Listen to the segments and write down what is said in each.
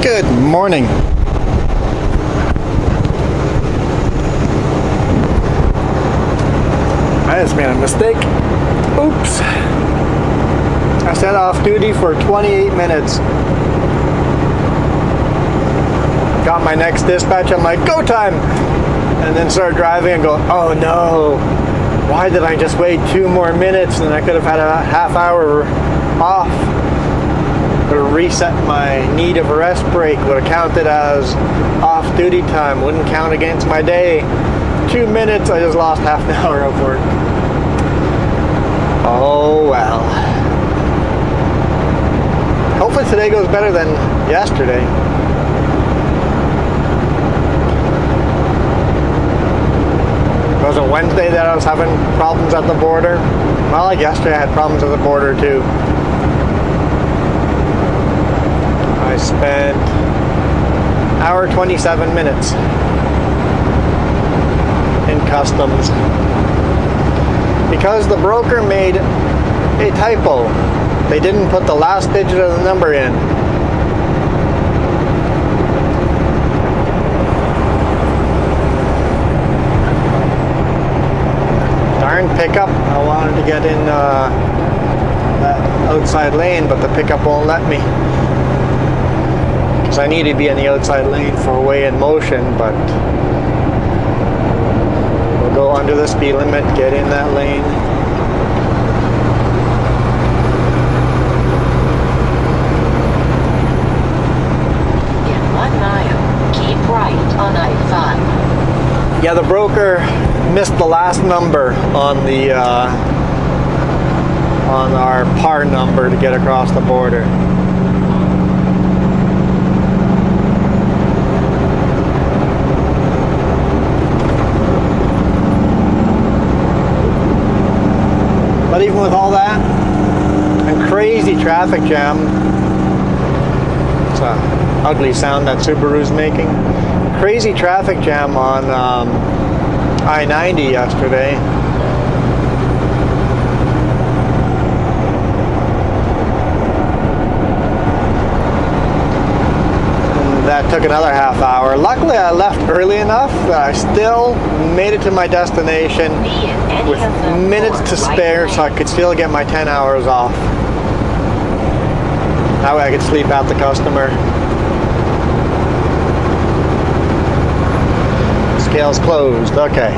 Good morning. I just made a mistake. Oops. I set off duty for 28 minutes. Got my next dispatch, I'm like, go time! And then started driving and go, oh no, why did I just wait 2 more minutes and I could have had a half hour off? Would have reset my need of a rest break, would have counted as off duty time, wouldn't count against my day. 2 minutes, I just lost half an hour of work. Oh well. Hopefully today goes better than yesterday. Was it Wednesday that I was having problems at the border? Well, like yesterday I had problems at the border too. I spent hour 27 minutes in customs because the broker made a typo. They didn't put the last digit of the number in. Darn pickup. I wanted to get in that outside lane, but the pickup won't let me. I need to be in the outside lane for way in motion, but we'll go under the speed limit, get in that lane. In 1 mile, keep right on I-5. Yeah, the broker missed the last number on the on our par number to get across the border. But even with all that and crazy traffic jam, it's an ugly sound that Subaru's making. Crazy traffic jam on I-90 yesterday. And that took another half hour. Luckily I left early enough that I still made it to my destination with minutes to spare, so I could still get my 10 hours off. That way I could sleep out the customer. Scale's closed. Okay.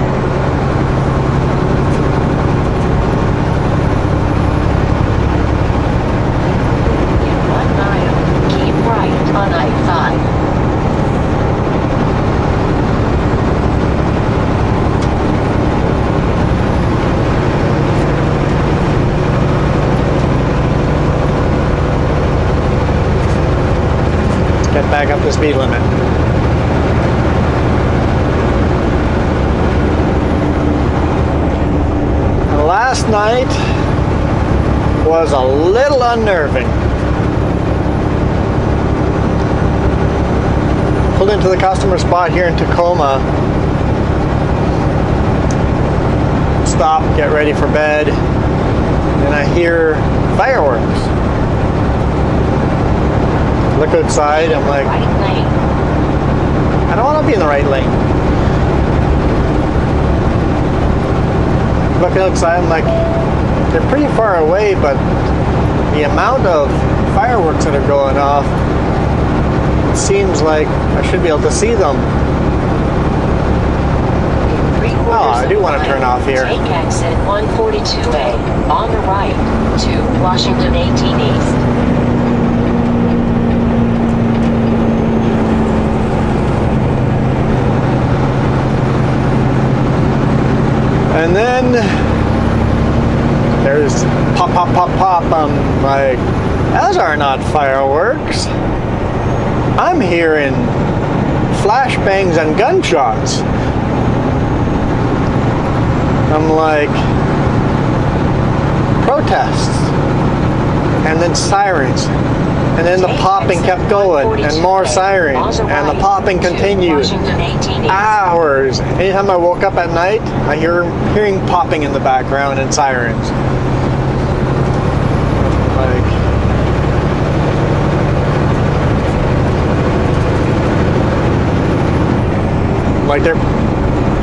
In 1 mile, keep right on I-5. Get back up the speed limit. And last night was a little unnerving. Pulled into the customer spot here in Tacoma. Stop, get ready for bed. And I hear fireworks. Look outside, I'm like, Right lane. I don't want to be in the right lane. Looking outside, I'm like, they're pretty far away, but the amount of fireworks that are going off, it seems like I should be able to see them. Oh, I do want to turn off here. Take exit 142A on the right to Washington 18 East. And then there's pop, pop, pop, pop. I'm like, those are not fireworks. I'm hearing flashbangs and gunshots. I'm like, protests. And then sirens. And then the popping kept going, and more sirens, and the popping continued. Hours. Anytime I woke up at night, I hearing popping in the background and sirens. Like, like they're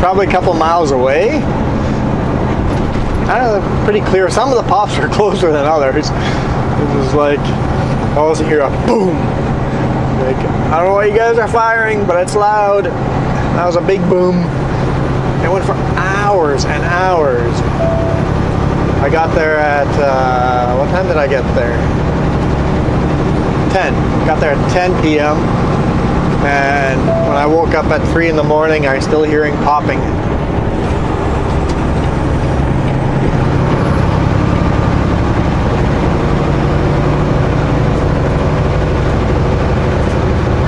probably a couple miles away. I don't know, pretty clear. Some of the pops are closer than others. It was like, I also hear a boom. Like, I don't know what you guys are firing, but it's loud. That was a big boom. It went for hours and hours. I got there at, what time did I get there? 10. Got there at 10 p.m. And when I woke up at 3 in the morning, I was still hearing popping.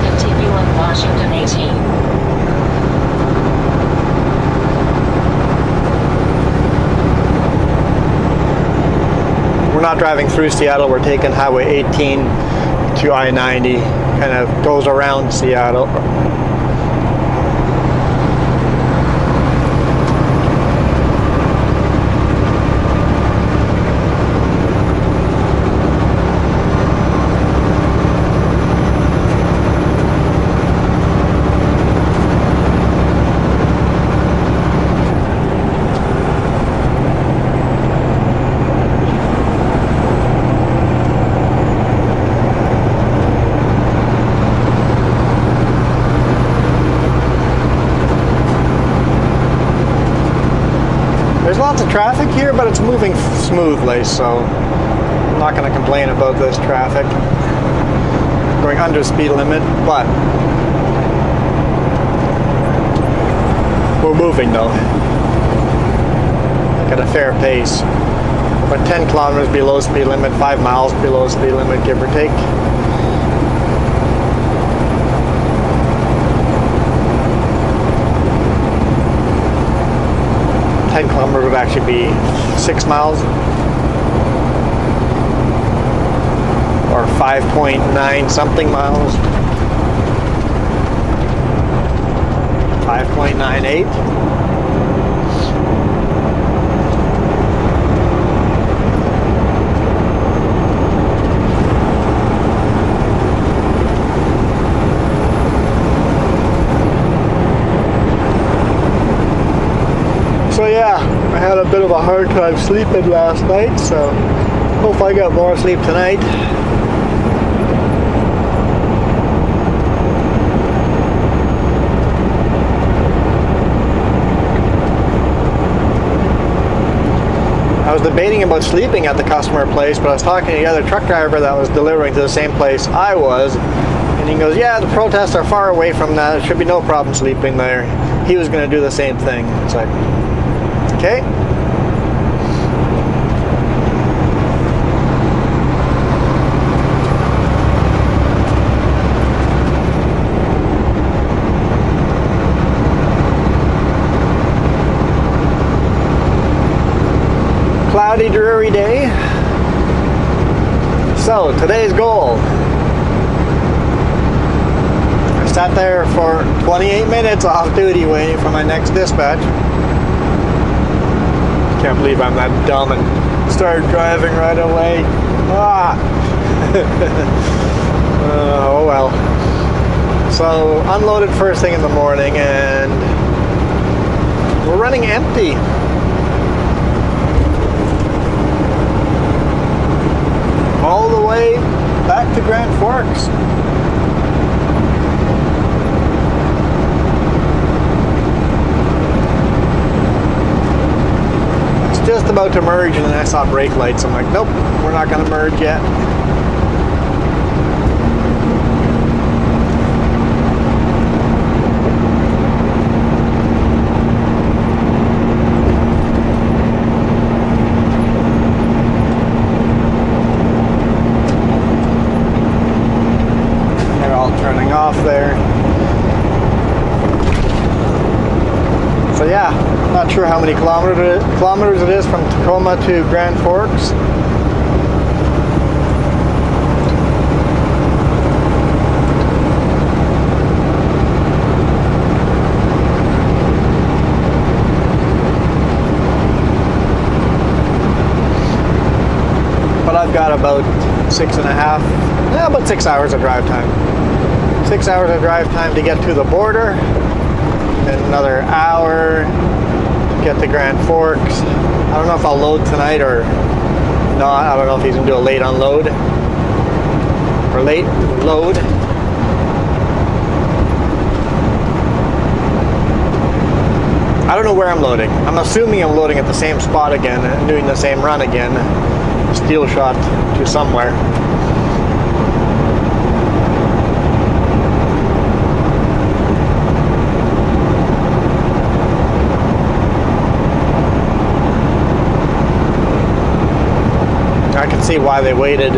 Continue on Washington 18. We're not driving through Seattle, we're taking Highway 18 to I-90, kind of goes around Seattle. There's lots of traffic here, but it's moving smoothly, so I'm not going to complain about this traffic. Going under speed limit, but we're moving though. Like at a fair pace. About 10 kilometers below speed limit, 5 miles below speed limit, give or take. Kilometers would actually be 6 miles or 5.9 something miles. 5.98. So yeah, I had a bit of a hard time sleeping last night, so hope I got more sleep tonight. I was debating about sleeping at the customer place, but I was talking to the other truck driver that was delivering to the same place I was, and he goes, yeah, the protests are far away from that, there should be no problem sleeping there. He was going to do the same thing. It's like, okay. Cloudy, dreary day. So, today's goal. I sat there for 28 minutes off duty waiting for my next dispatch. Can't believe I'm that dumb and started driving right away. Oh well. So unloaded first thing in the morning and we're running empty. All the way back to Grand Forks. Just about to merge and then I saw brake lights. I'm like, nope, we're not going to merge yet. They're all turning off there. So yeah, not sure how many kilometers it is from Tacoma to Grand Forks. But I've got about 6 hours of drive time. 6 hours of drive time to get to the border. then another hour to get to Grand Forks. I don't know if I'll load tonight or not. I don't know if he's gonna do a late unload or late load. I don't know where I'm loading. I'm assuming I'm loading at the same spot again and doing the same run again. Steel shot to somewhere. I can see why they waited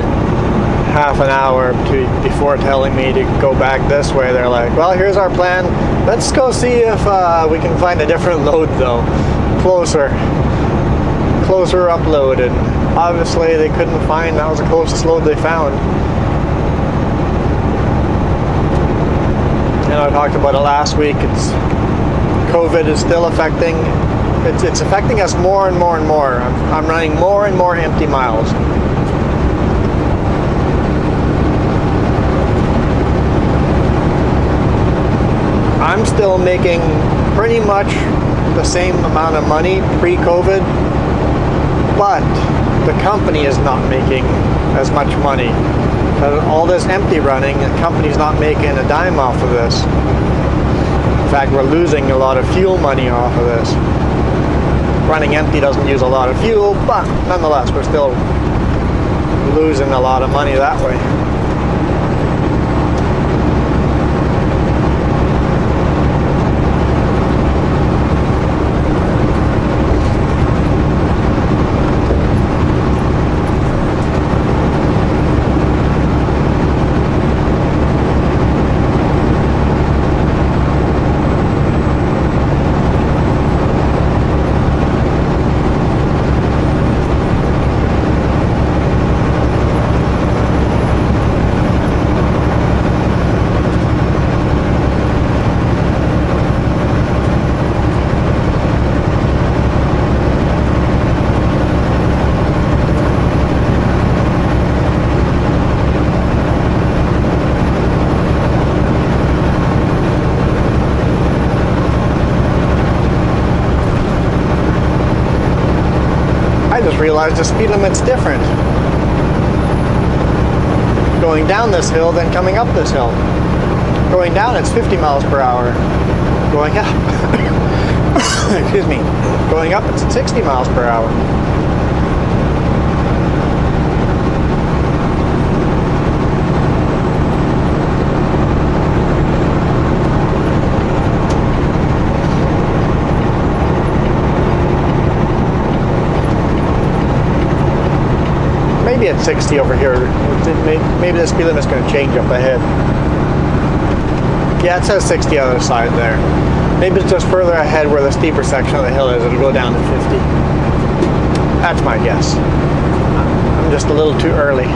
half an hour before telling me to go back this way. They're like, well, here's our plan. Let's go see if we can find a different load though. Closer upload. And obviously they couldn't find, that was the closest load they found. And I talked about it last week. COVID is still affecting, it's affecting us more and more and more. I'm running more and more empty miles. I'm still making pretty much the same amount of money pre-COVID, but the company is not making as much money. All this empty running, the company's not making a dime off of this. In fact, we're losing a lot of fuel money off of this. Running empty doesn't use a lot of fuel, but nonetheless, we're still losing a lot of money that way. Realized the speed limit's different going down this hill than coming up this hill. Going down it's 50 miles per hour. Going up excuse me, going up it's 60 miles per hour. Maybe at 60 over here. Maybe the speed limit's going to change up ahead. Yeah, it says 60 on the other side there. Maybe it's just further ahead where the steeper section of the hill is. It'll go down to 50. That's my guess. I'm just a little too early.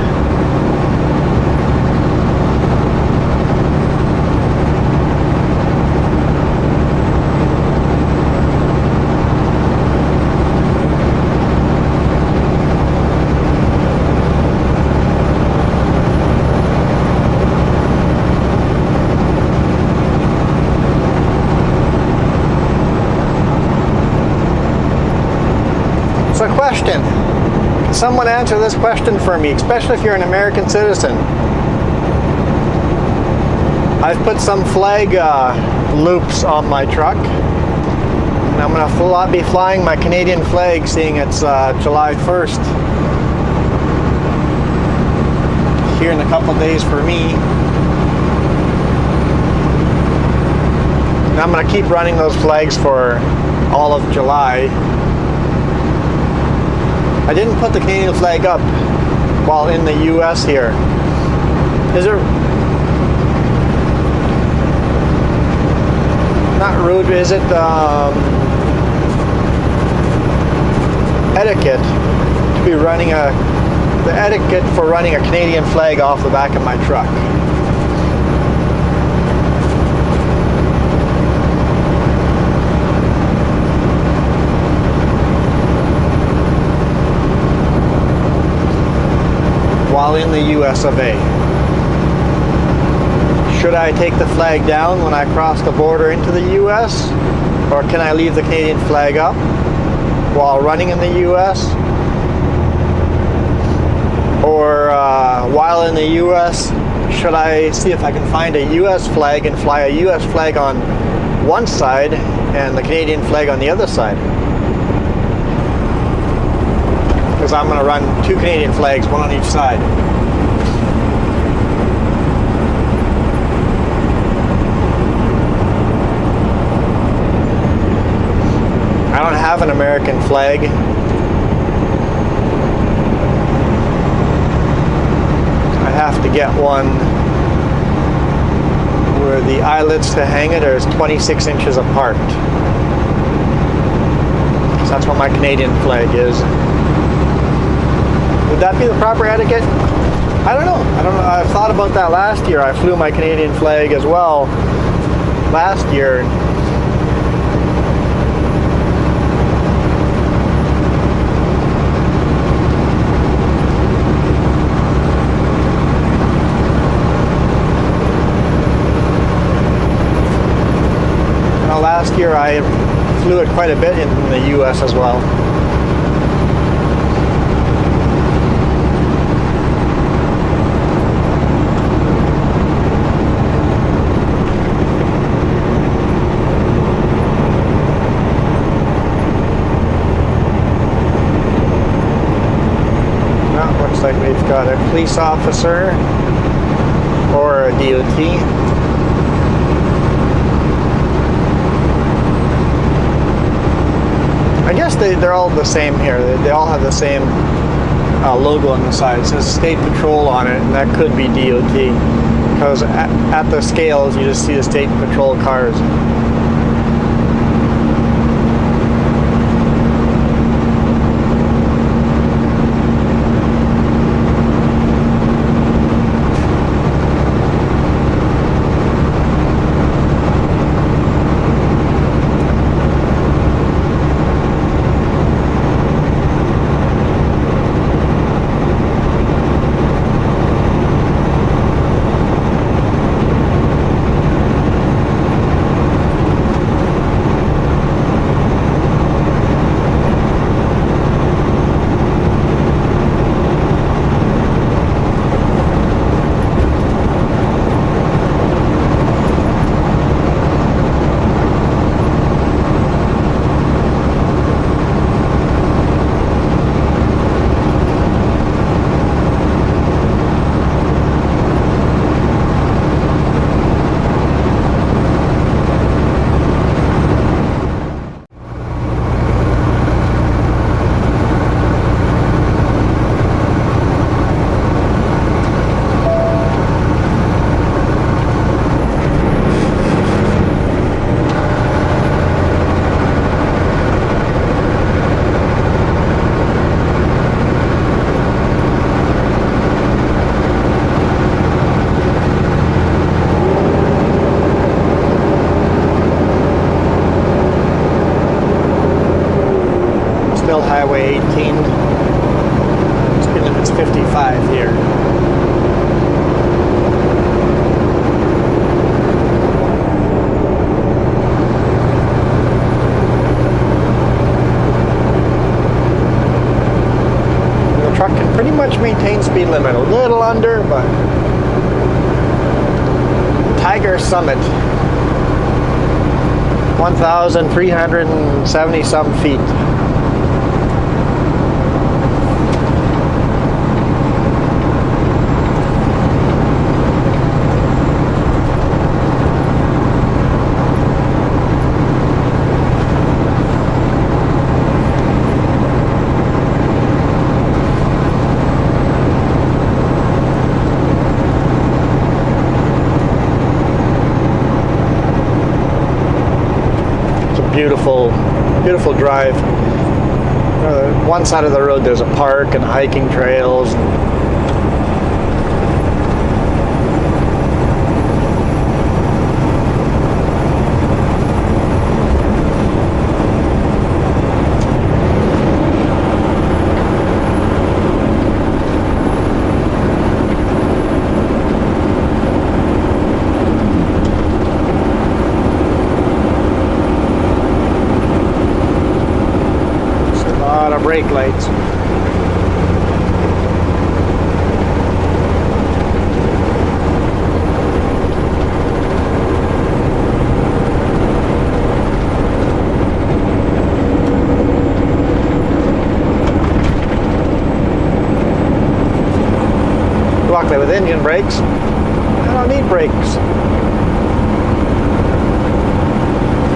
So question, can someone answer this question for me, especially if you're an American citizen? I've put some flag loops on my truck, and I'm going to be flying my Canadian flag, seeing it's July 1st here in a couple days for me. And I'm going to keep running those flags for all of July. I didn't put the Canadian flag up while in the US here. Is it not rude? Is it etiquette to be running the etiquette for running a Canadian flag off the back of my truck? While in the US of A. Should I take the flag down when I cross the border into the US? Or can I leave the Canadian flag up while running in the US? Or while in the US, should I see if I can find a US flag and fly a US flag on one side and the Canadian flag on the other side? Because I'm going to run 2 Canadian flags, one on each side. I don't have an American flag. I have to get one where the eyelets to hang it are 26 inches apart. So that's what my Canadian flag is. Would that be the proper etiquette? I don't know. I thought about that last year. I flew my Canadian flag as well last year. Last year I flew it quite a bit in the US as well. Now, looks like we've got a police officer or a DOT. I guess they're all the same here. They all have the same logo on the side. It says State Patrol on it, and that could be DOT. Because at the scales, you just see the State Patrol cars. Highway 18. It's 55 here. The truck can pretty much maintain speed limit, a little under, but Tiger Summit, 1,370 some feet. Beautiful drive. One side of the road there's a park and hiking trails. brake lights. Luckily with engine brakes, I don't need brakes.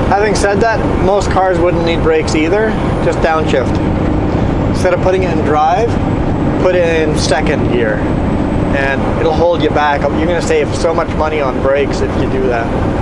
Having said that, most cars wouldn't need brakes either, just downshift. Instead of putting it in drive, put it in second gear and it'll hold you back. You're going to save so much money on brakes if you do that.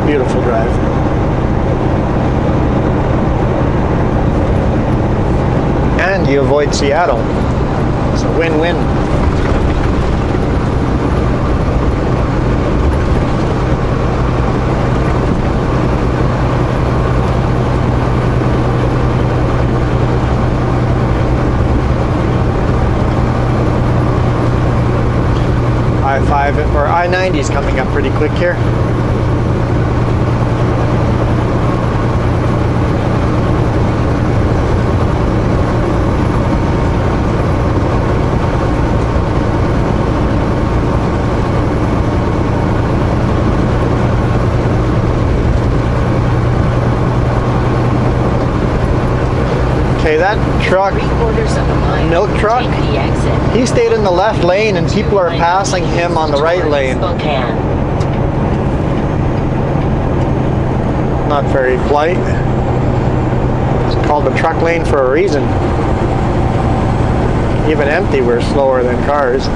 Beautiful drive. And you avoid Seattle. It's a win-win. I-5 or I-90 is coming up pretty quick here. Okay, that truck, milk truck, he stayed in the left lane and people are passing him on the right lane. Not very polite. It's called the truck lane for a reason. Even empty, we're slower than cars.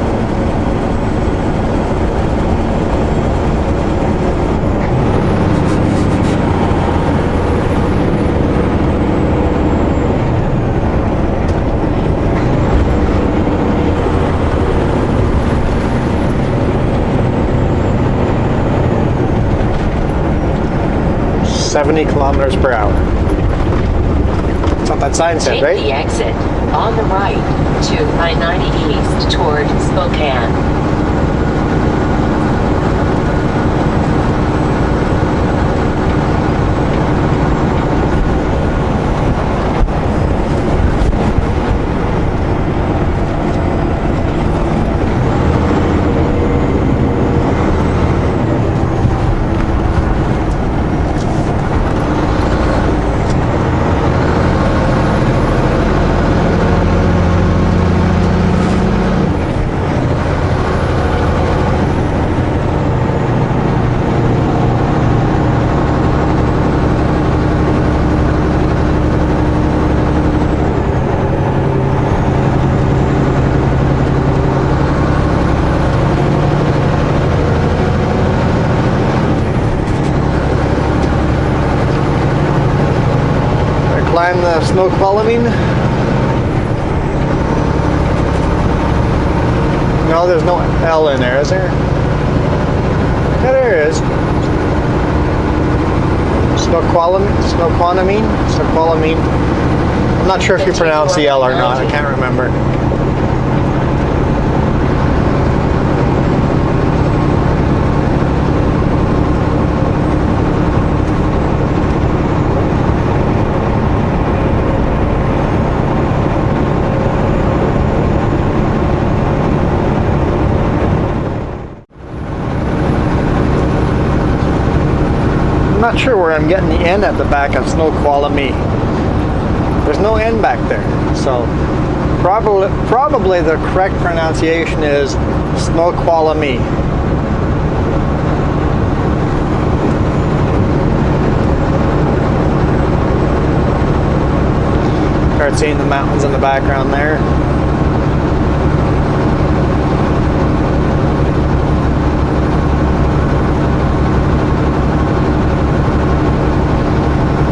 .70 kilometers per hour. That's what that sign said, right? Take the exit on the right to I-90 East toward Spokane. Climb the Snoqualmie. No, there's no L in there, is there? Yeah, there is. Snoqualmie. I'm not sure if you pronounce the L or not. I can't remember. not sure where I'm getting the N at the back of Snoqualmie. There's no N back there. So probably the correct pronunciation is Snoqualmie. Start seeing the mountains in the background there.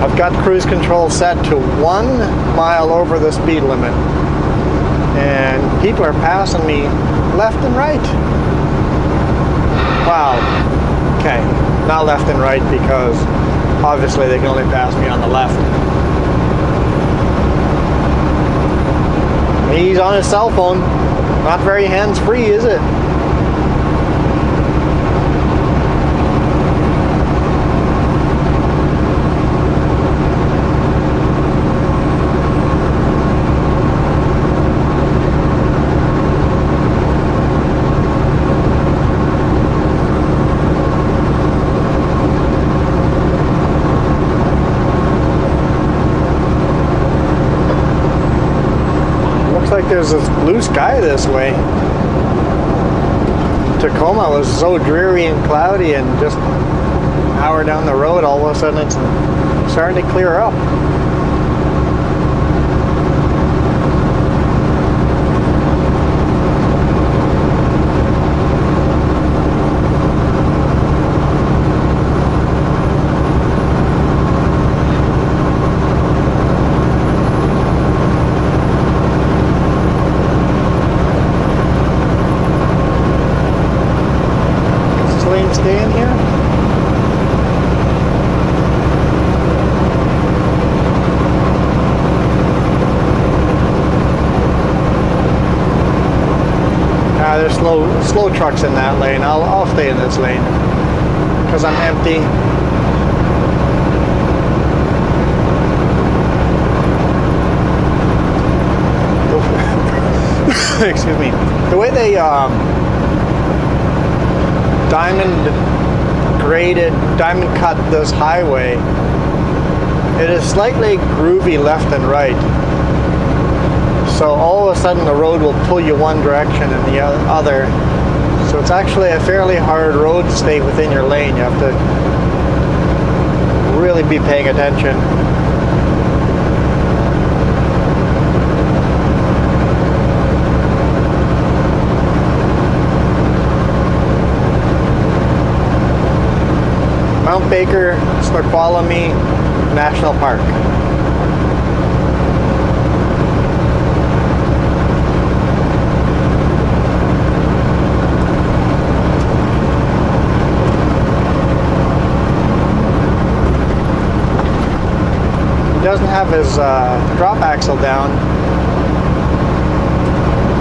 I've got cruise control set to 1 mile over the speed limit, and people are passing me left and right. Wow. Okay, not left and right, because obviously they can only pass me on the left. He's on his cell phone. Not very hands-free, is it? Like there's this blue sky this way. Tacoma was so dreary and cloudy, and just an hour down the road, all of a sudden it's starting to clear up. Stay in here. There's slow trucks in that lane. I'll stay in this lane because I'm empty. Excuse me. The way they diamond cut this highway, it is slightly groovy left and right. So all of a sudden the road will pull you one direction and the other. So it's actually a fairly hard road to stay within your lane. You have to really be paying attention. Mount Baker, Snoqualmie National Park. He doesn't have his drop axle down.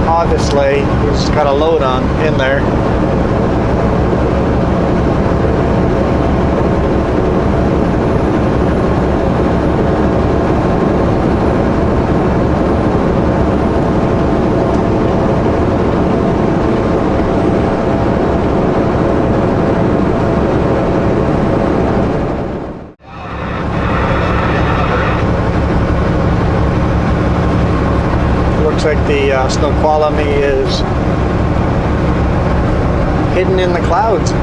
Obviously, he's got a load on in there. Looks like the Snoqualmie is hidden in the clouds. You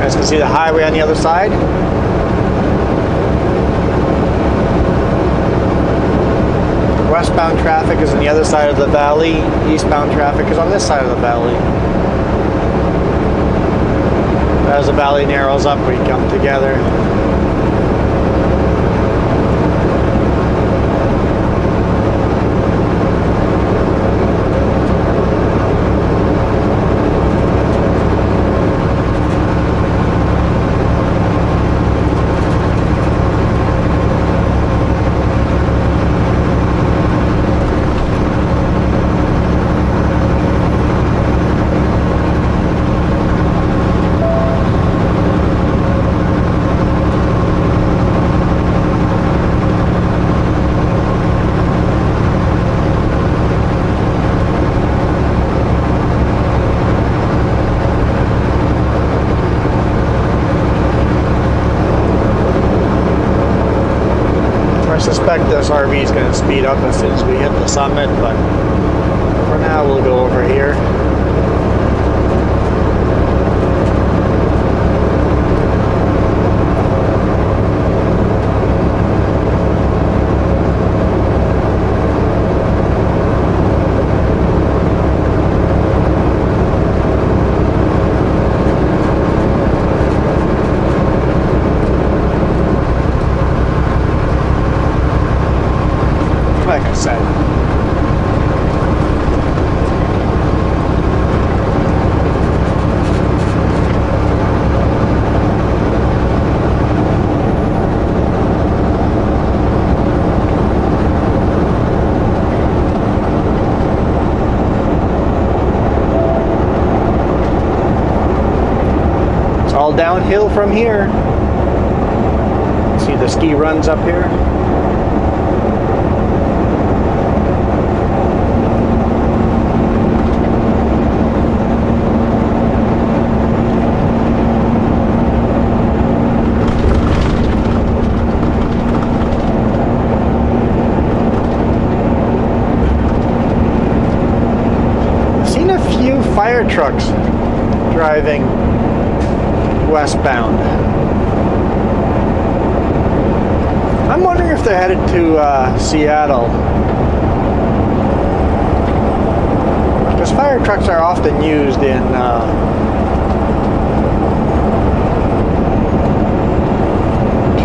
guys can see the highway on the other side. Westbound traffic is on the other side of the valley. Eastbound traffic is on this side of the valley. As the valley narrows up, we come together. suspect this RV is going to speed up as soon as we hit the summit, but for now we'll go over here. Like I said, it's all downhill from here. See the ski runs up here? Fire trucks driving westbound. I'm wondering if they're headed to Seattle. Because fire trucks are often used in to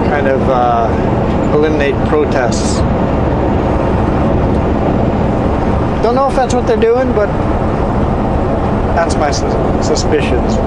kind of eliminate protests. Don't know if that's what they're doing, but that's my suspicions.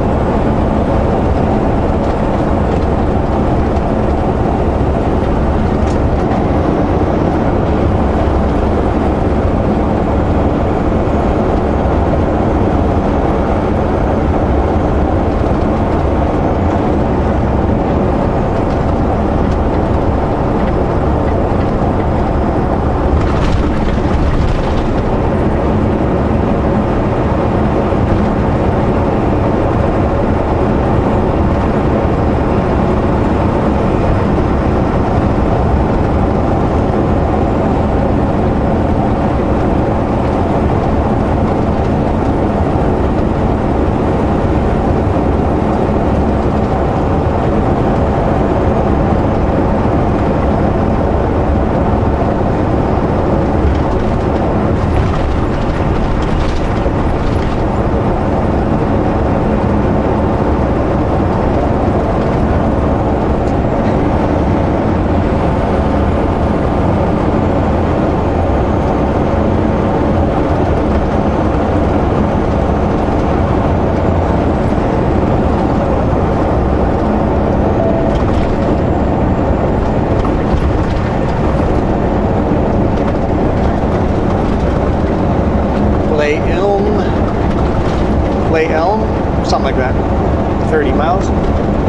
Something like that. 30 miles. Is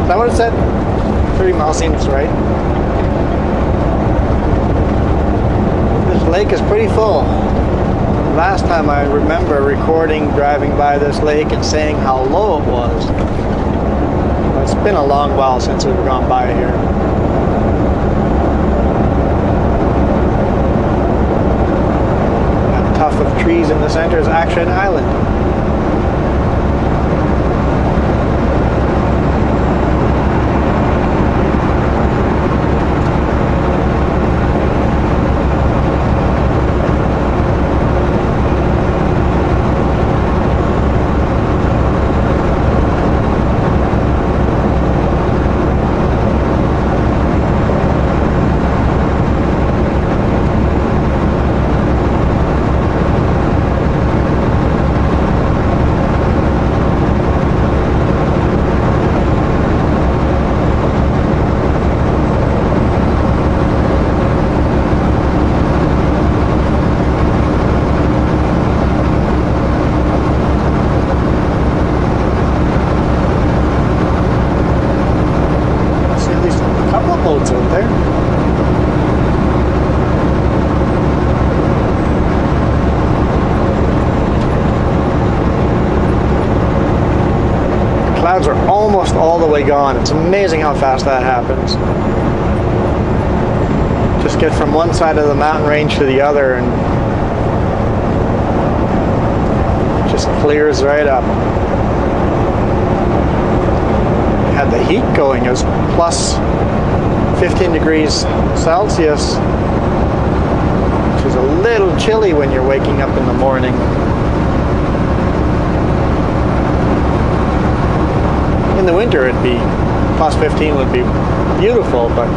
that what it said? 30 miles seems right. This lake is pretty full. Last time I remember recording driving by this lake and saying how low it was. But it's been a long while since we've gone by here. That tuft of trees in the center is actually an island. Clouds are almost all the way gone. It's amazing how fast that happens. Just get from one side of the mountain range to the other and just clears right up. Had the heat going. It was plus 15 degrees Celsius, which is a little chilly when you're waking up in the morning. In the winter it'd be plus 15 would be beautiful, but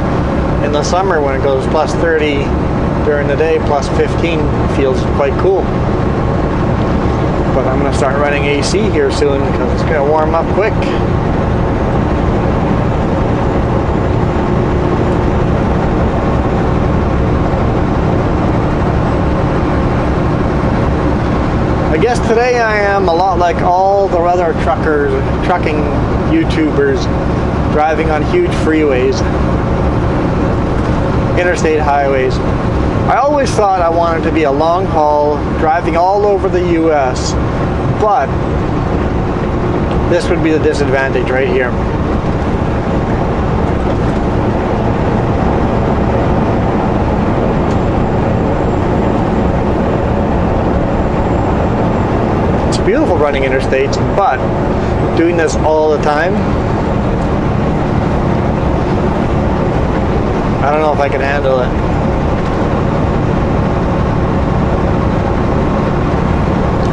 in the summer when it goes plus 30 during the day, plus 15 feels quite cool. But I'm going to start running AC here soon because it's going to warm up quick. I guess today I am a lot like all the other trucking YouTubers, driving on huge freeways, interstate highways. I always thought I wanted to be a long haul, driving all over the US, but this would be the disadvantage right here. Beautiful running interstates, but doing this all the time, I don't know if I can handle it.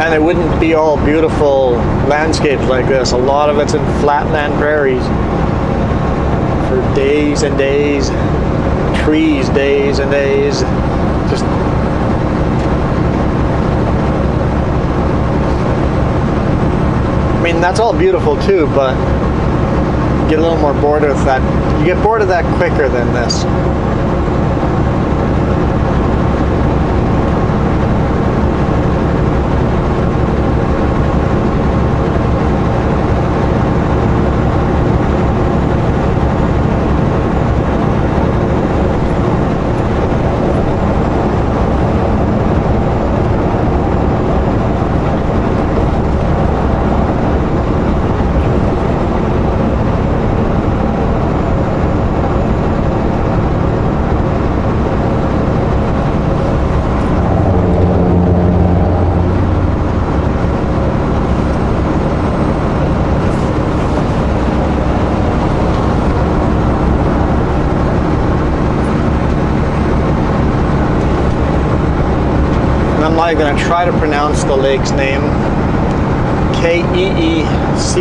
And it wouldn't be all beautiful landscapes like this. A lot of it's in flatland prairies for days and days, trees days and days. Just I mean, that's all beautiful too, but you get a little more bored with that. You get bored of that quicker than this. I'm going to try to pronounce the lake's name. Keechelus.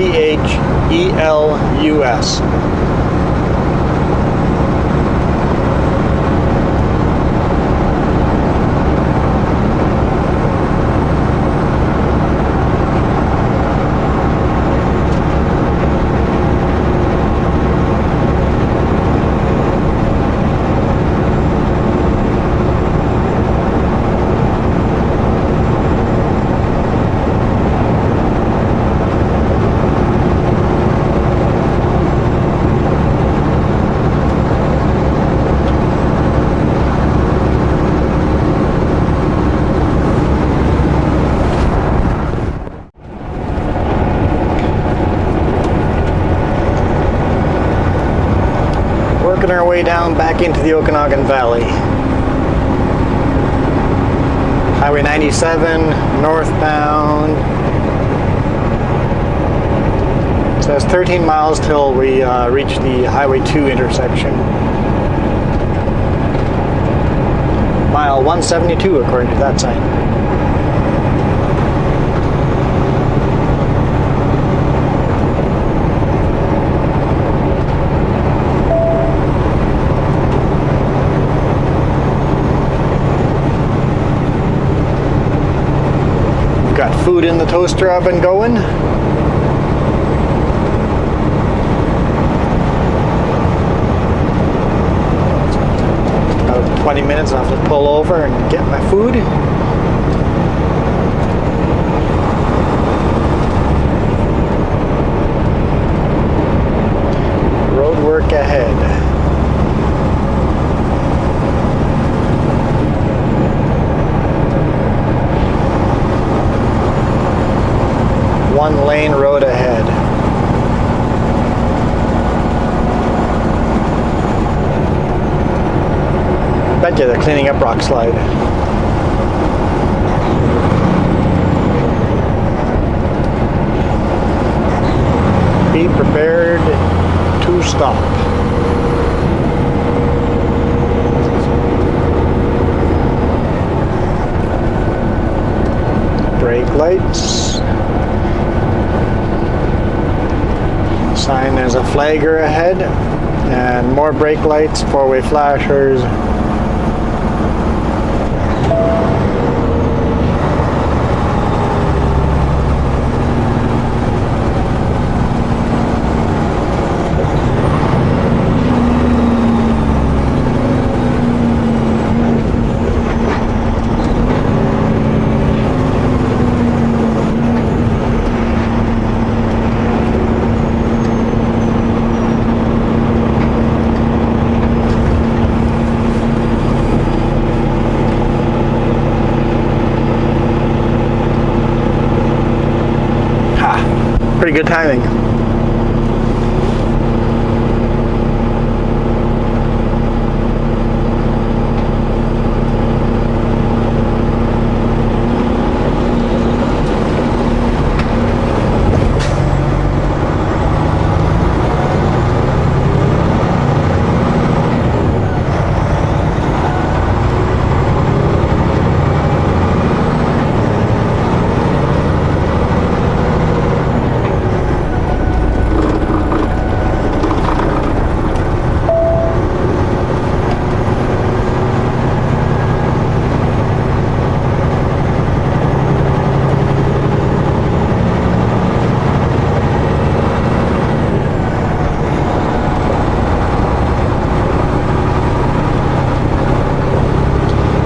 Working our way down back into the Okanagan Valley. Highway 97, northbound. It says 13 miles till we reach the Highway 2 intersection. Mile 172 according to that sign. Got food in the toaster oven going. About 20 minutes I'll have to pull over and get my food. Road work ahead. One lane road ahead. Bet cleaning up rock slide. Be prepared to stop. Brake lights. Sign there's a flagger ahead. And more brake lights, four-way flashers. Pretty good timing.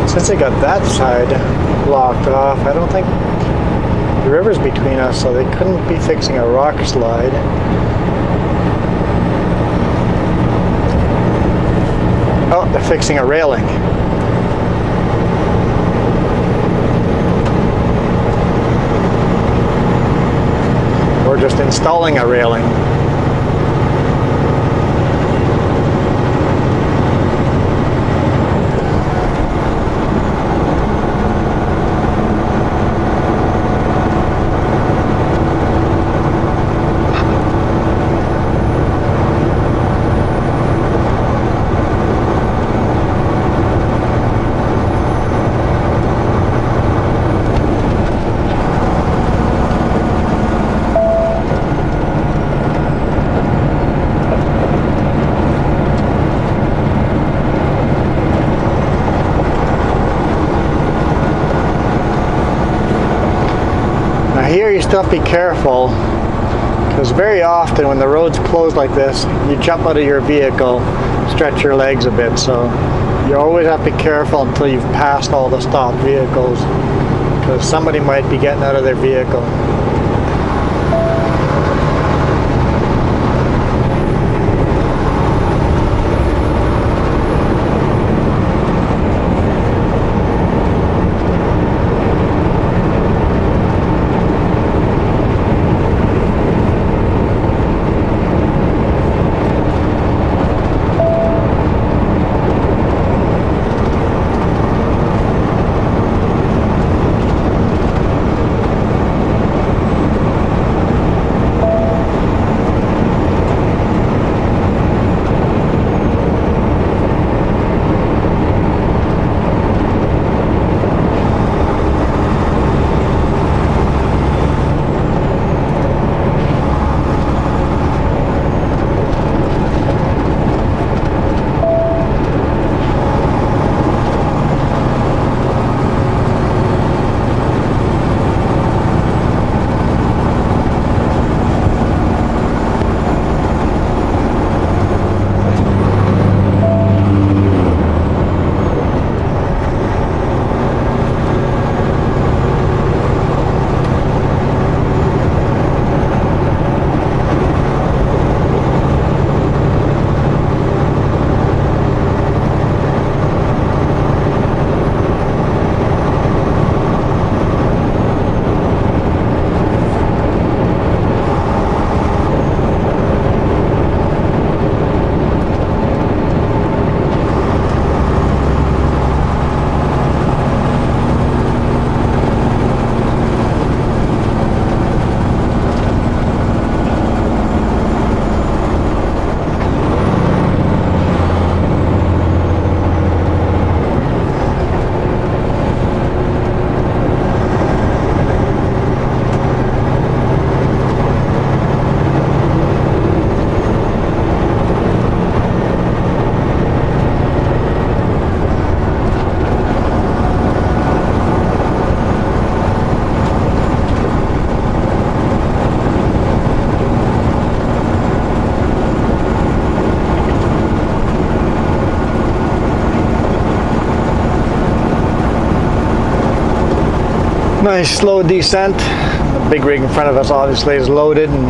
Since they got that side blocked off, I don't think the river's between us, so they couldn't be fixing a rock slide. Oh, they're fixing a railing. Or just installing a railing. Here you still have to be careful, because very often when the road's closed like this, you jump out of your vehicle, stretch your legs a bit, so you always have to be careful until you've passed all the stopped vehicles, because somebody might be getting out of their vehicle. Nice slow descent. The big rig in front of us obviously is loaded and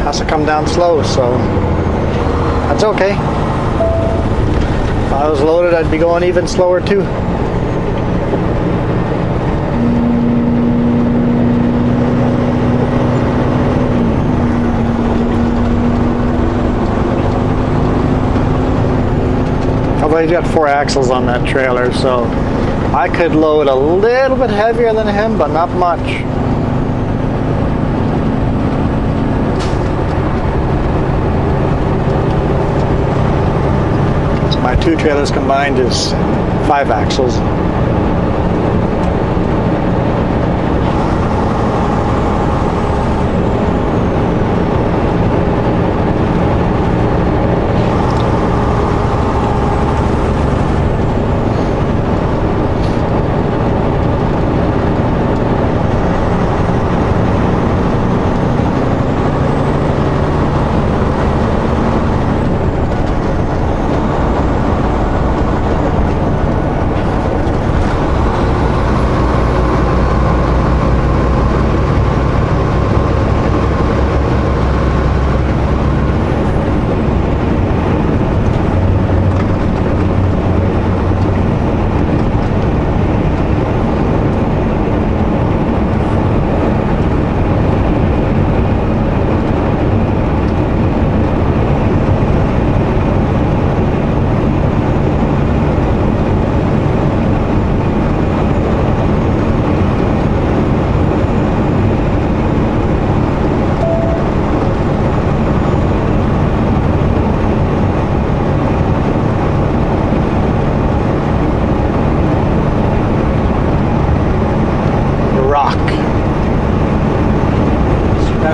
has to come down slow, so that's okay. If I was loaded, I'd be going even slower too. Although he's got 4 axles on that trailer, so I could load a little bit heavier than him, but not much. So my 2 trailers combined is 5 axles.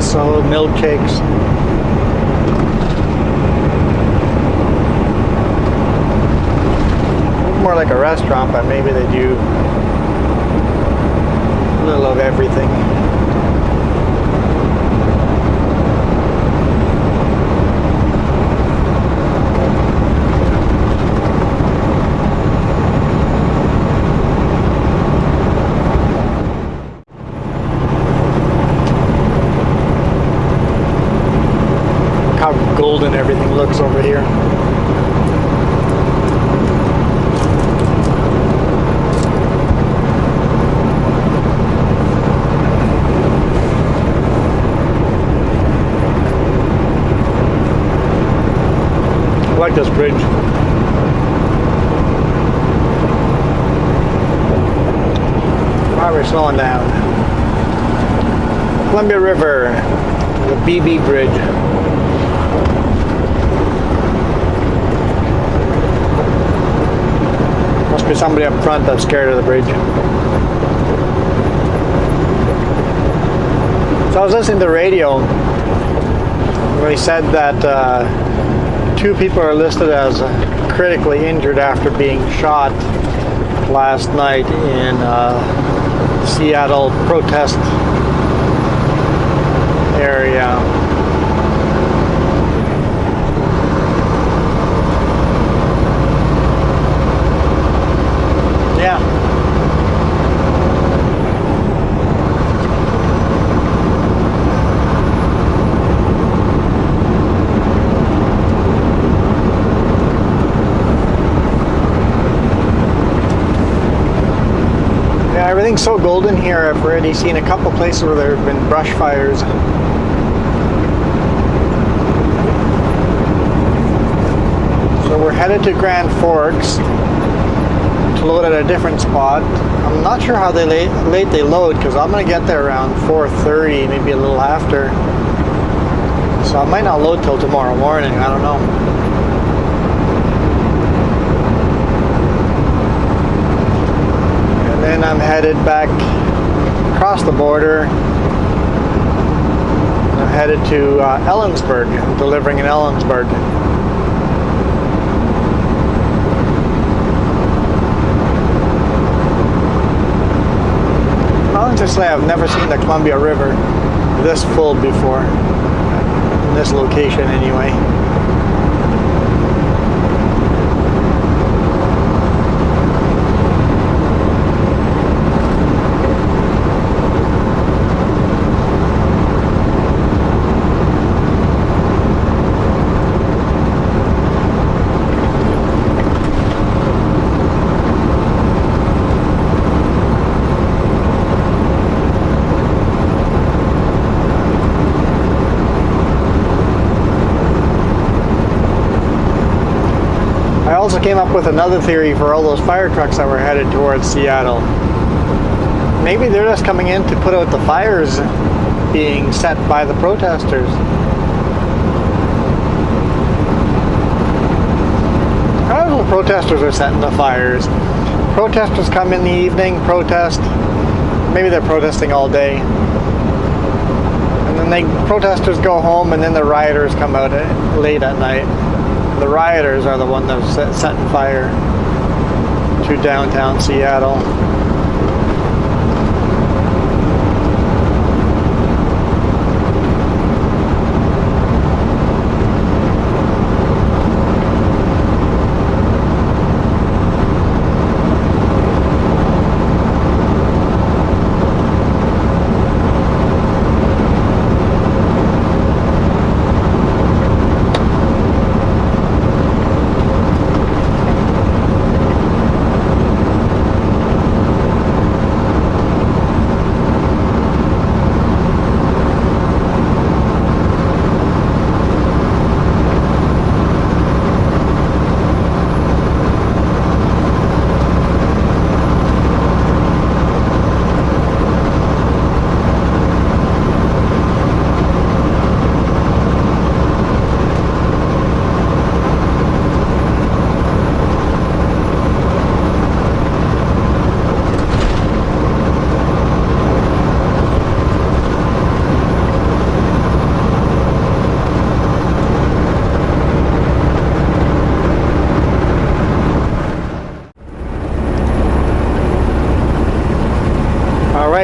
Espresso, milkshakes. More like a restaurant, but maybe they do a little of everything. How golden everything looks over here. I like this bridge. Why we're slowing down. Columbia River, the BB Bridge. Must be somebody up front that's scared of the bridge. So I was listening to the radio where he said that 2 people are listed as critically injured after being shot last night in Seattle protest area. Yeah. Yeah, everything's so golden here. I've already seen a couple places where there have been brush fires. So we're headed to Grand Forks to load at a different spot. I'm not sure how late they load, because I'm going to get there around 4:30, maybe a little after. So I might not load till tomorrow morning, I don't know. And then I'm headed back across the border. I'm headed to Ellensburg. I'm delivering in Ellensburg. Honestly, I've never seen the Columbia River this full before, in this location anyway. came up with another theory for all those fire trucks that were headed towards Seattle. Maybe they're just coming in to put out the fires being set by the protesters. How the protesters are setting the fires? Protesters come in the evening, protest. Maybe they're protesting all day. And then protesters go home, and then the rioters come out late at night. The rioters are the ones that are setting fire to downtown Seattle.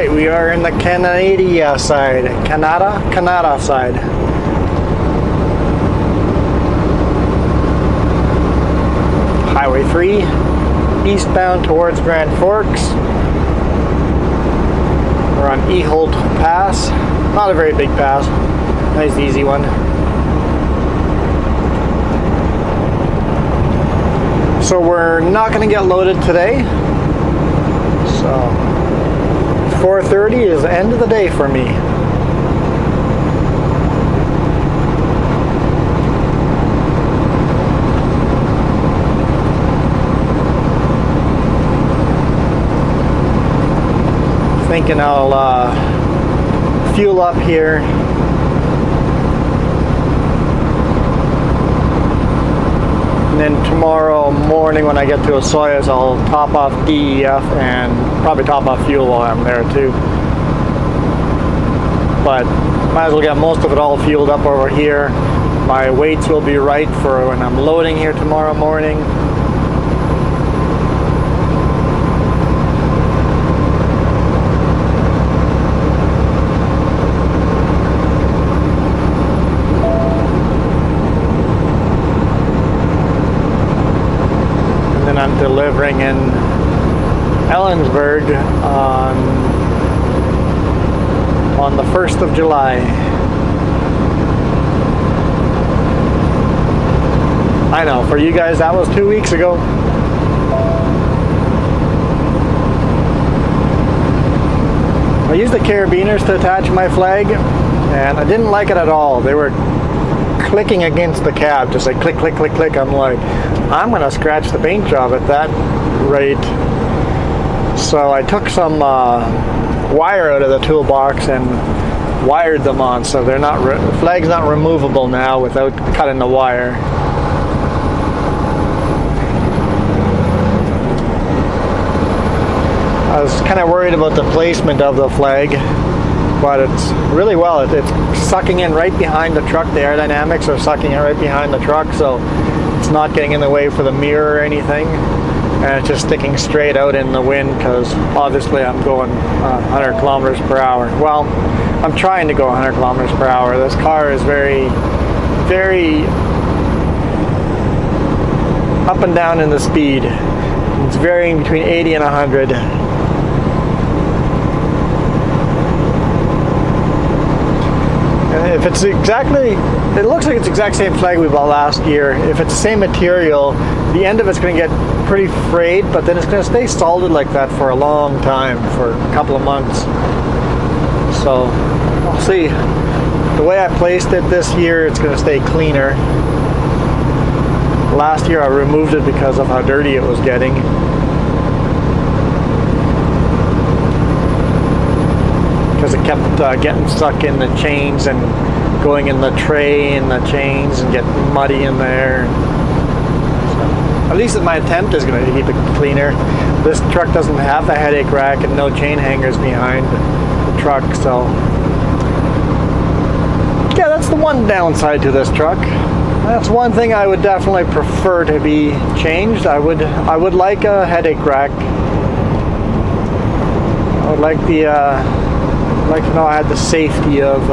We are in the Canada side. Canada side. Highway 3, eastbound towards Grand Forks. We're on Eholt Pass. Not a very big pass. Nice easy one. So we're not going to get loaded today. So 4:30 is the end of the day for me. Thinking I'll fuel up here. And then tomorrow morning when I get to Osoyoos, I'll top off DEF and probably top off fuel while I'm there too. But might as well get most of it all fueled up over here. My weights will be right for when I'm loading here tomorrow morning. I'm delivering in Ellensburg on the 1st of July. I know, for you guys that was 2 weeks ago. I used the carabiners to attach my flag and I didn't like it at all. They were clicking against the cab, just like click, click, click, click. I'm like, I'm gonna scratch the paint job at that rate. So I took some wire out of the toolbox and wired them on, so they're not the flag's not removable now without cutting the wire. I was kind of worried about the placement of the flag, but it's really well. It's sucking in right behind the truck. The aerodynamics are sucking it right behind the truck, so it's not getting in the way for the mirror or anything. And it's just sticking straight out in the wind because obviously I'm going 100 kilometers per hour. Well, I'm trying to go 100 kilometers per hour. This car is very, very up and down in the speed. It's varying between 80 and 100. If it's exactly, it looks like it's the exact same flag we bought last year. If it's the same material, the end of it's going to get pretty frayed, but then it's going to stay solid like that for a long time, for a couple of months. So, we'll see. The way I placed it this year, it's going to stay cleaner. last year I removed it because of how dirty it was getting. Because it kept getting stuck in the chains and going in the tray and the chains and getting muddy in there. So, at least my attempt is going to keep it cleaner. This truck doesn't have the headache rack and no chain hangers behind the truck, so yeah, that's the one downside to this truck. That's one thing I would definitely prefer to be changed. I would like a headache rack. I would like the like to know I had the safety of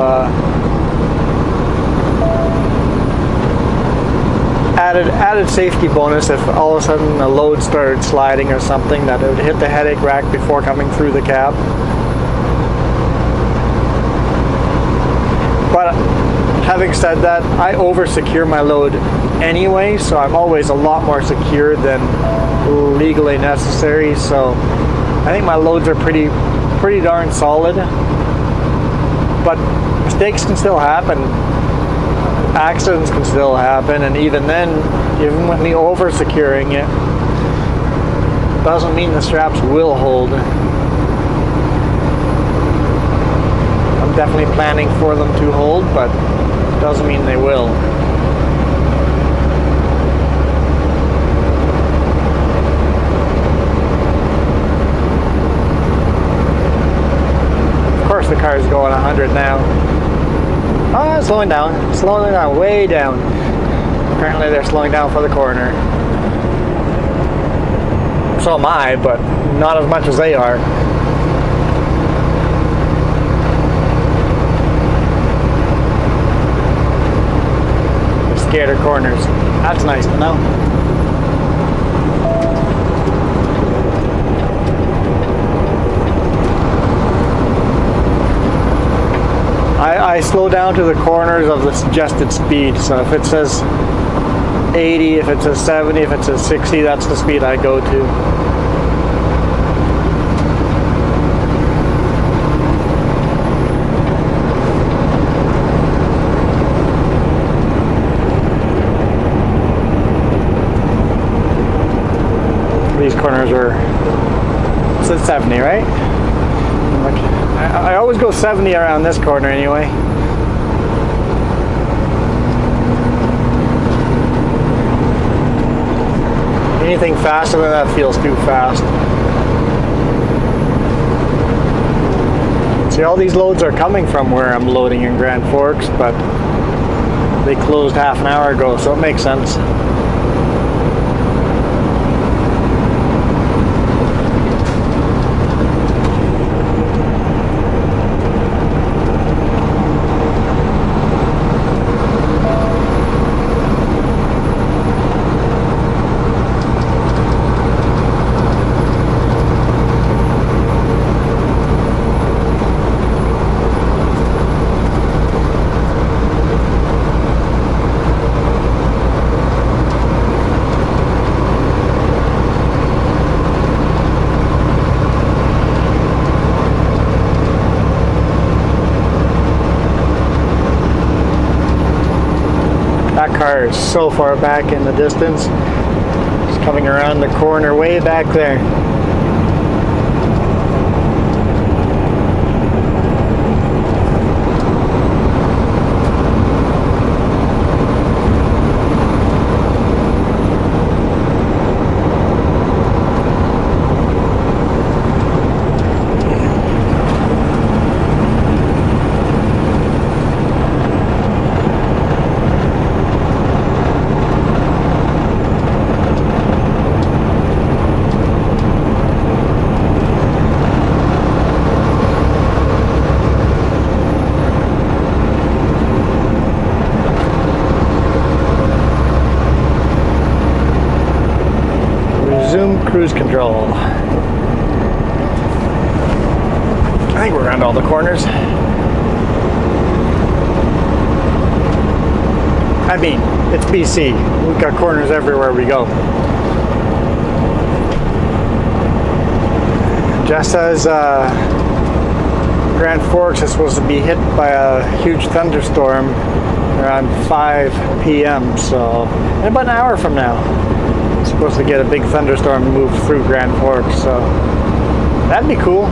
added safety bonus if all of a sudden a load started sliding or something, that it would hit the headache rack before coming through the cab. But having said that, I over secure my load anyway, so I'm always a lot more secure than legally necessary. So I think my loads are pretty darn solid. But mistakes can still happen. Accidents can still happen, and even then, even with me over securing it, doesn't mean the straps will hold. I'm definitely planning for them to hold, but doesn't mean they will. Of course, the car is going 100 now. Oh, slowing down, way down. Apparently they're slowing down for the corner. So am I, but not as much as they are. They're scared of corners. That's nice to know. I slow down to the corners of the suggested speed. So if it says 80, if it says 70, if it says 60, that's the speed I go to. These corners are, it says 70, right? I always go 70 around this corner anyway. Anything faster than that feels too fast. See, all these loads are coming from where I'm loading in Grand Forks, but they closed half an hour ago, so it makes sense. That car is so far back in the distance. It's coming around the corner way back there. Cruise control. I think we're around all the corners. I mean, it's BC. We've got corners everywhere we go. Just as Grand Forks is supposed to be hit by a huge thunderstorm around 5 p.m. So in about an hour from now, it's supposed to get a big thunderstorm move through Grand Forks. So that'd be cool.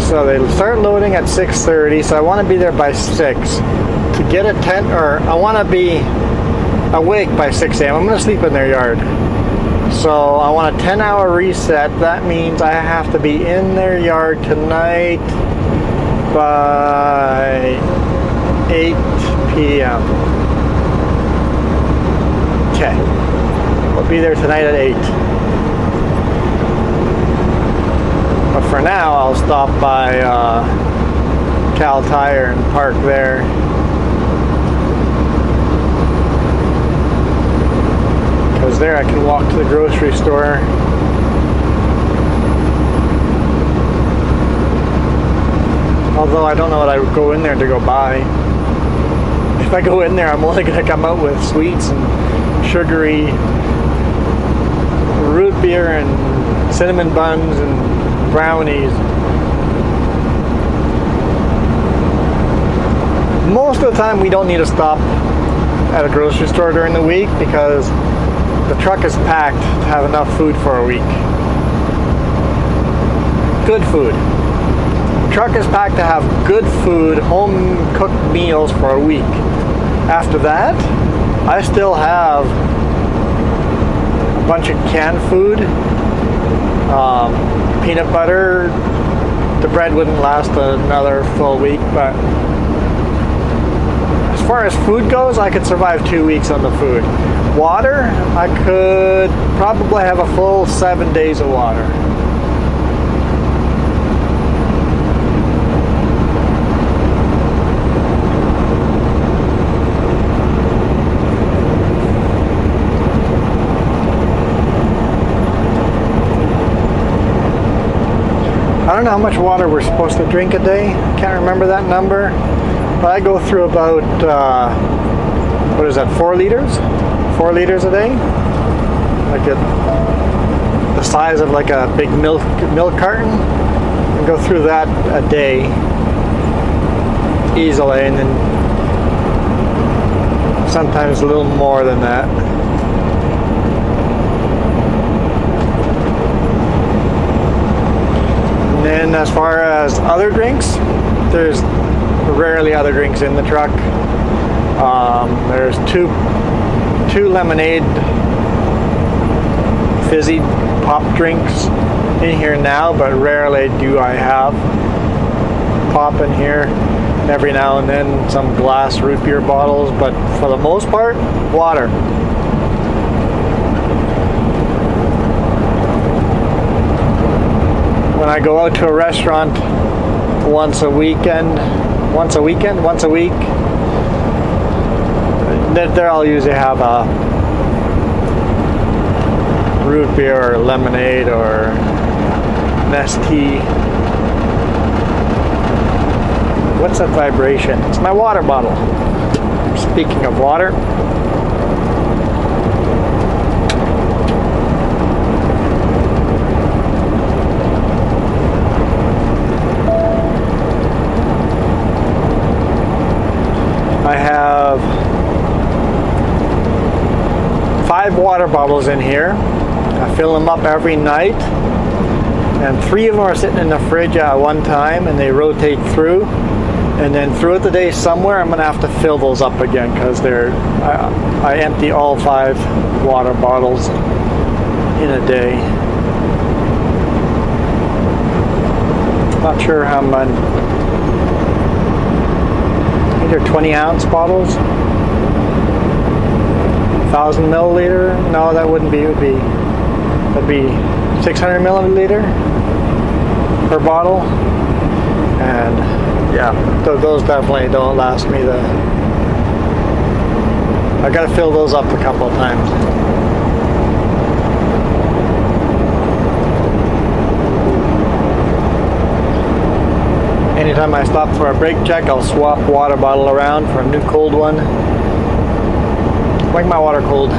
So they start loading at 6:30, so I want to be there by 6 to get a tent, or I want to be awake by 6 a.m. I'm going to sleep in their yard. So I want a 10-hour reset. That means I have to be in their yard tonight by 8 p.m. Okay. We'll be there tonight at 8. But for now, I'll stop by Cal Tire and park there. Because there I can walk to the grocery store. Although I don't know what I would go in there to go buy. If I go in there, I'm only going to come out with sweets and sugary root beer and cinnamon buns and brownies. Most of the time we don't need to stop at a grocery store during the week because the truck is packed to have enough food for a week. Good food. The truck is packed to have good food, home cooked meals for a week. After that, I still have a bunch of canned food. Peanut butter. The bread wouldn't last another full week, but as far as food goes, I could survive 2 weeks on the food. Water, I could probably have a full 7 days of water. I don't know how much water we're supposed to drink a day. Can't remember that number. But I go through about, what is that, 4 liters? 4 liters a day? Like the size of like a big milk carton. I go through that a day easily, and then sometimes a little more than that. And then as far as other drinks, there's rarely other drinks in the truck. There's two lemonade fizzy pop drinks in here now, but rarely do I have pop in here. Every now and then some glass root beer bottles, but for the most part, water. When I go out to a restaurant once a week, there I'll usually have a root beer or lemonade or Nestea. What's that vibration? It's my water bottle. Speaking of water, I have 5 water bottles in here. I fill them up every night, and 3 of them are sitting in the fridge at one time, and they rotate through. And then throughout the day somewhere I'm going to have to fill those up again, because I empty all 5 water bottles in a day. Not sure how many. These are 20-ounce bottles. 1,000 milliliter? No, that wouldn't be. That'd be 600 milliliter per bottle. And yeah, those definitely don't last me I gotta fill those up a couple of times. time I stop for a brake check, I'll swap water bottle around for a new cold one. Like my water cold.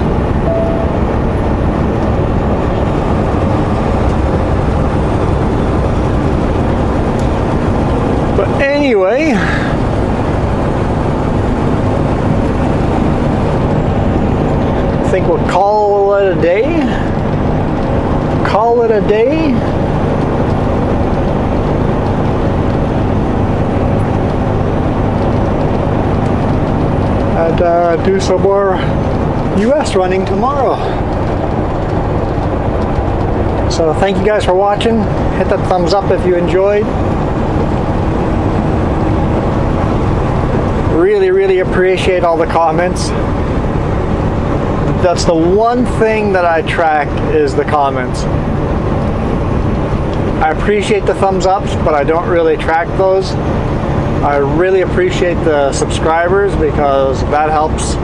But anyway, I think we'll call it a day. Call it a day. And do some more US running tomorrow. So thank you guys for watching. Hit that thumbs up if you enjoyed. Really appreciate all the comments. That's the one thing that I track, is the comments. I appreciate the thumbs ups, but I don't really track those. I really appreciate the subscribers, because that helps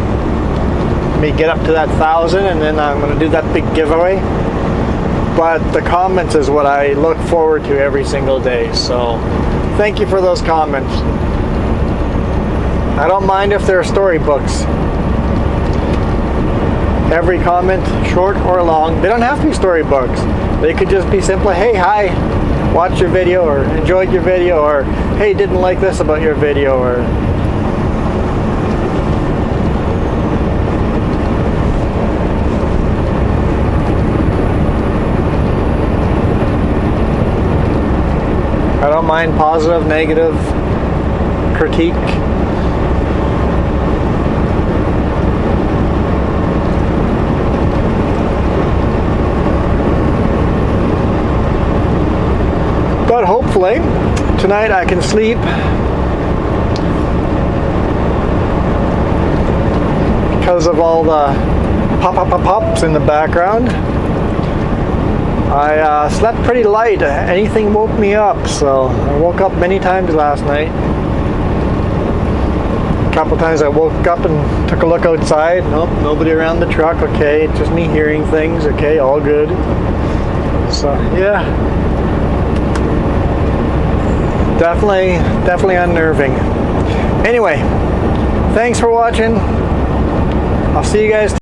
me get up to that 1,000, and then I'm going to do that big giveaway. But the comments is what I look forward to every single day. So thank you for those comments. I don't mind if they're storybooks. Every comment, short or long, they don't have to be storybooks. They could just be simply, hey, hi, watched your video, or enjoyed your video, or hey, didn't like this about your video, or I don't mind positive, negative, critique. But hopefully tonight I can sleep, because of all the pops in the background. I slept pretty light. Anything woke me up, so I woke up many times last night. A couple times I woke up and took a look outside. Nope, nobody around the truck. Okay, just me hearing things. Okay, all good. So yeah, definitely unnerving. Anyway, thanks for watching. I'll see you guys